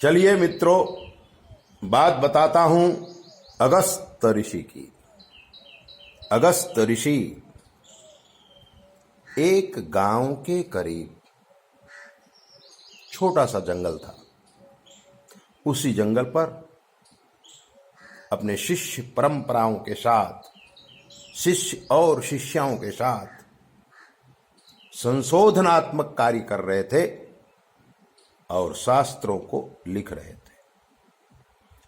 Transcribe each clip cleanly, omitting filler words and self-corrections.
चलिए मित्रों, बात बताता हूं अगस्त ऋषि की। अगस्त ऋषि एक गांव के करीब छोटा सा जंगल था। उसी जंगल पर अपने शिष्य परंपराओं के साथ, शिष्य और शिष्याओं के साथ संशोधनात्मक कार्य कर रहे थे और शास्त्रों को लिख रहे थे।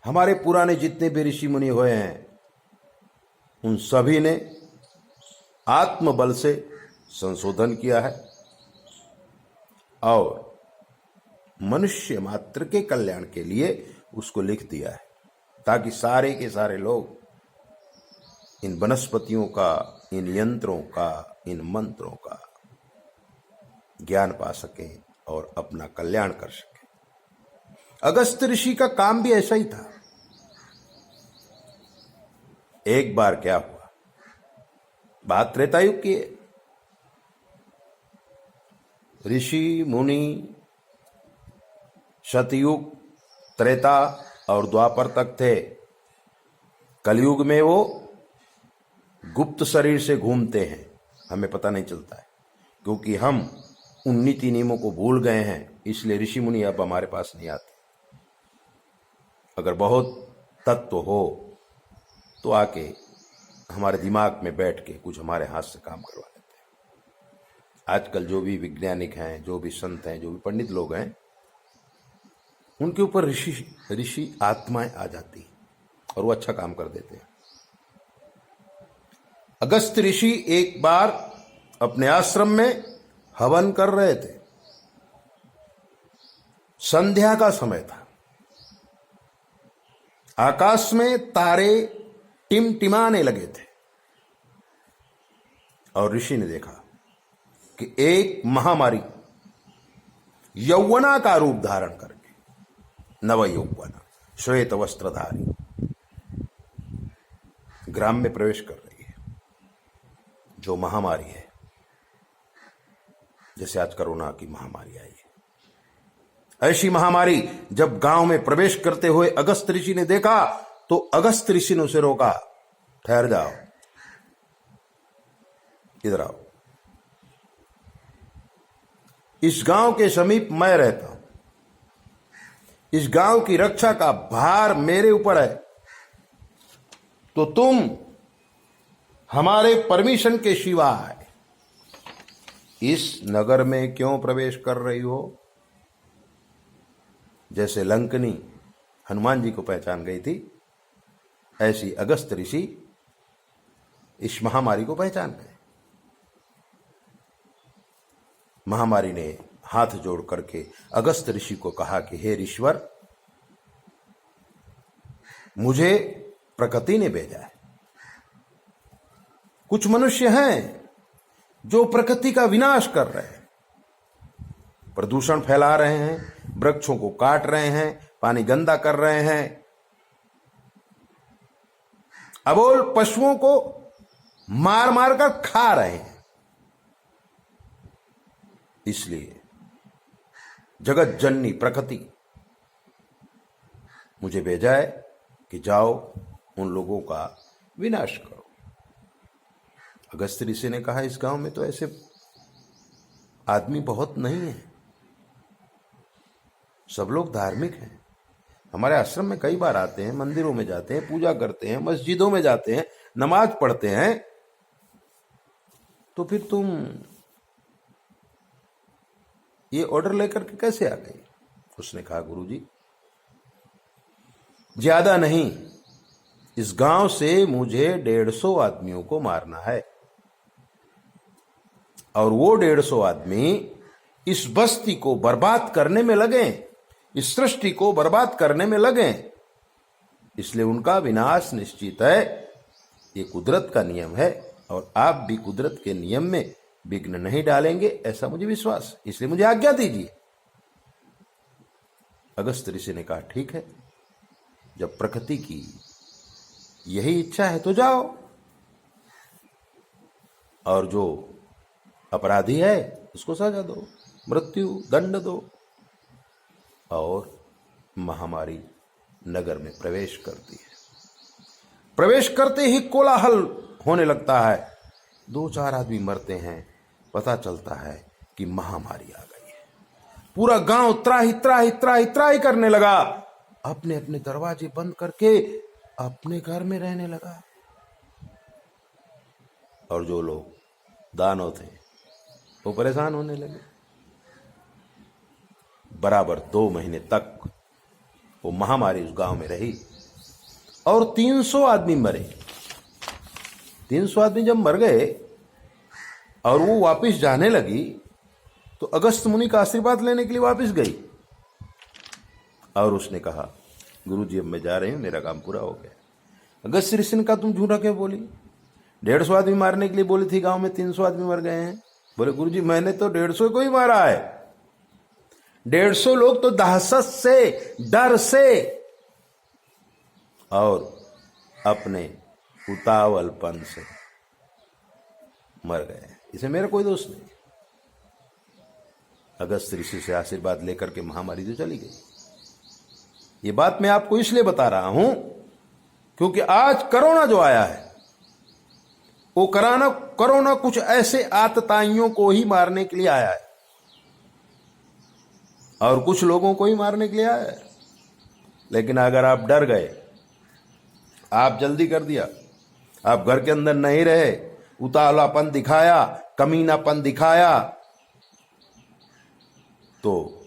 हमारे पुराने जितने भी ऋषि मुनि हुए हैं, उन सभी ने आत्मबल से संशोधन किया है और मनुष्य मात्र के कल्याण के लिए उसको लिख दिया है, ताकि सारे के सारे लोग इन वनस्पतियों का, इन यंत्रों का, इन मंत्रों का ज्ञान पा सकें और अपना कल्याण कर सकें। अगस्त ऋषि का काम भी ऐसा ही था। एक बार क्या हुआ, बात त्रेतायुग की है। ऋषि मुनि सतयुग, त्रेता और द्वापर तक थे। कलयुग में वो गुप्त शरीर से घूमते हैं, हमें पता नहीं चलता है, क्योंकि हम उन नीति नियमों को भूल गए हैं। इसलिए ऋषि मुनि अब हमारे पास नहीं आते। अगर बहुत तत्व हो तो आके हमारे दिमाग में बैठ के कुछ हमारे हाथ से काम करवा लेते हैं। आजकल जो भी वैज्ञानिक हैं, जो भी संत हैं, जो भी पंडित लोग हैं, उनके ऊपर ऋषि आत्माएं आ जाती हैं और वो अच्छा काम कर देते हैं। अगस्त ऋषि एक बार अपने आश्रम में हवन कर रहे थे। संध्या का समय था। आकाश में तारे टिमटिमाने लगे थे और ऋषि ने देखा कि एक महामारी यौवना का रूप धारण करके, नव यौवना, श्वेत वस्त्रधारी, ग्राम में प्रवेश कर रही है। जो महामारी है, जैसे आज कोरोना की महामारी आई है, ऐसी महामारी जब गांव में प्रवेश करते हुए अगस्त ऋषि ने देखा तो अगस्त ऋषि ने उसे रोका। ठहर जाओ, इधर आओ। इस गांव के समीप मैं रहता हूं। इस गांव की रक्षा का भार मेरे ऊपर है, तो तुम हमारे परमिशन के सिवाय इस नगर में क्यों प्रवेश कर रही हो? जैसे लंकनी हनुमान जी को पहचान गई थी, ऐसी अगस्त ऋषि इस महामारी को पहचान गए। महामारी ने हाथ जोड़ करके अगस्त ऋषि को कहा कि हे ऋषवर, मुझे प्रकृति ने भेजा है। कुछ मनुष्य हैं जो प्रकृति का विनाश कर रहे हैं, प्रदूषण फैला रहे हैं, वृक्षों को काट रहे हैं, पानी गंदा कर रहे हैं, अबोल पशुओं को मार मार कर खा रहे हैं। इसलिए जगत जननी प्रकृति मुझे भेजा है कि जाओ उन लोगों का विनाश करो। अगस्त ऋषि ने कहा, इस गांव में तो ऐसे आदमी बहुत नहीं है, सब लोग धार्मिक हैं। हमारे आश्रम में कई बार आते हैं, मंदिरों में जाते हैं, पूजा करते हैं, मस्जिदों में जाते हैं, नमाज पढ़ते हैं, तो फिर तुम ये ऑर्डर लेकर के कैसे आ गई? उसने कहा, गुरुजी, ज्यादा नहीं, इस गांव से मुझे 150 आदमियों को मारना है और वो 150 आदमी इस बस्ती को बर्बाद करने में लगे, इस सृष्टि को बर्बाद करने में लगे, इसलिए उनका विनाश निश्चित है। ये कुदरत का नियम है और आप भी कुदरत के नियम में विघ्न नहीं डालेंगे, ऐसा मुझे विश्वास, इसलिए मुझे आज्ञा दीजिए। अगस्त ऋषि ने कहा, ठीक है, जब प्रकृति की यही इच्छा है तो जाओ, और जो अपराधी है उसको सजा दो, मृत्यु दंड दो। और महामारी नगर में प्रवेश करती है। प्रवेश करते ही कोलाहल होने लगता है, 2-4 आदमी मरते हैं, पता चलता है कि महामारी आ गई है। पूरा गांव त्राही त्राही त्राही त्राही करने लगा, अपने अपने दरवाजे बंद करके अपने घर में रहने लगा। और जो लोग दानव थे वो परेशान होने लगे। बराबर 2 महीने तक वो महामारी उस गांव में रही और 300 आदमी मरे। 300 आदमी जब मर गए और वो वापस जाने लगी तो अगस्त मुनि का आशीर्वाद लेने के लिए वापस गई और उसने कहा, गुरुजी अब मैं जा रही हूं, मेरा काम पूरा हो गया। अगस्त ऋषि ने कहा, तुम झूठा क्यों बोली? 150 आदमी मारने के लिए बोली थी, गांव में 300 आदमी मर गए हैं। बोले, गुरुजी मैंने तो 150 को ही मारा है। 150 लोग तो दहशत से, डर से और अपने उतावलपन से मर गए, इसे मेरा कोई दोष नहीं। अगस्त ऋषि से आशीर्वाद लेकर के महामारी तो चली गई। ये बात मैं आपको इसलिए बता रहा हूं क्योंकि आज कोरोना जो आया है वो कोरोना कुछ ऐसे आतताइयों को ही मारने के लिए आया है और कुछ लोगों को ही मारने के लिए आया है। लेकिन अगर आप डर गए, आप जल्दी कर दिया, आप घर के अंदर नहीं रहे, उतावलापन दिखाया, कमीनापन दिखाया, तो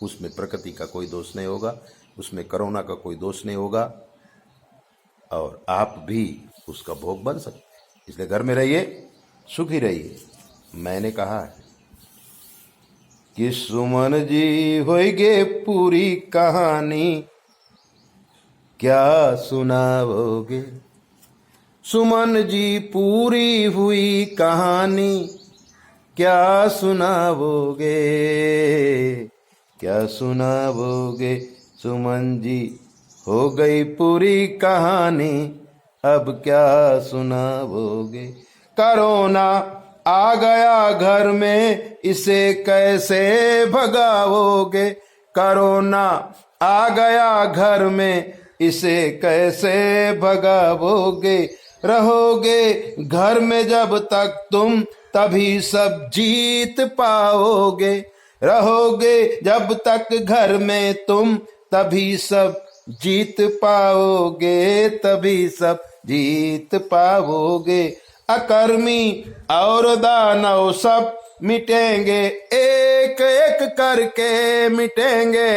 उसमें प्रकृति का कोई दोष नहीं होगा, उसमें कोरोना का कोई दोष नहीं होगा और आप भी उसका भोग बन सकते हैं। इसलिए घर में रहिए, सुखी रहिए। मैंने कहा है कि सुमन जी होइगे पूरी कहानी, क्या सुनाओगे? सुमन जी पूरी हुई कहानी, क्या सुनाओगे? क्या सुनाओगे? सुमन जी हो गई पूरी कहानी, अब क्या सुनाओगे? कोरोना आ गया घर में, इसे कैसे भगाओगे? कोरोना आ गया घर में, इसे कैसे भगाओगे? रहोगे घर में जब तक तुम, तभी सब जीत पाओगे। रहोगे जब तक घर में तुम, तभी सब जीत पाओगे, तभी सब जीत पाओगे। अकर्मी और दानव सब मिटेंगे, एक एक करके मिटेंगे,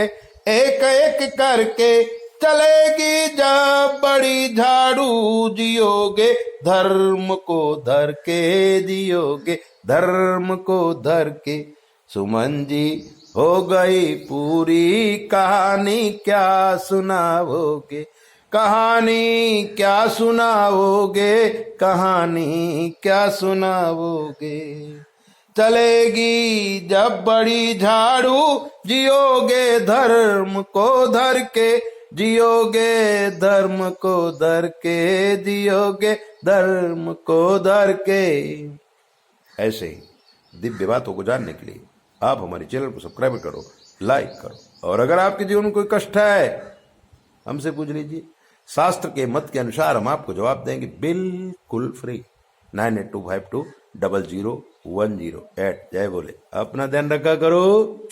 एक एक करके चलेगी जब बड़ी झाड़ू, जियोगे धर्म को धर के, जियोगे धर्म को धर के। सुमन जी हो गई पूरी कहानी, क्या सुनाओगे? कहानी क्या सुनाओगे? कहानी क्या सुनाओगे? चलेगी जब बड़ी झाड़ू, जियोगे धर्म को धर के, जियोगे धर्म को धर के, जियोगे धर्म को धर के। ऐसे ही दिव्य बातों को जानने के लिए आप हमारे चैनल को सब्सक्राइब करो, लाइक करो और अगर आपके जीवन में कोई कष्ट है हमसे पूछ लीजिए। शास्त्र के मत के अनुसार हम आपको जवाब देंगे बिल्कुल फ्री। 9825200108। जय बोले। अपना ध्यान रखा करो।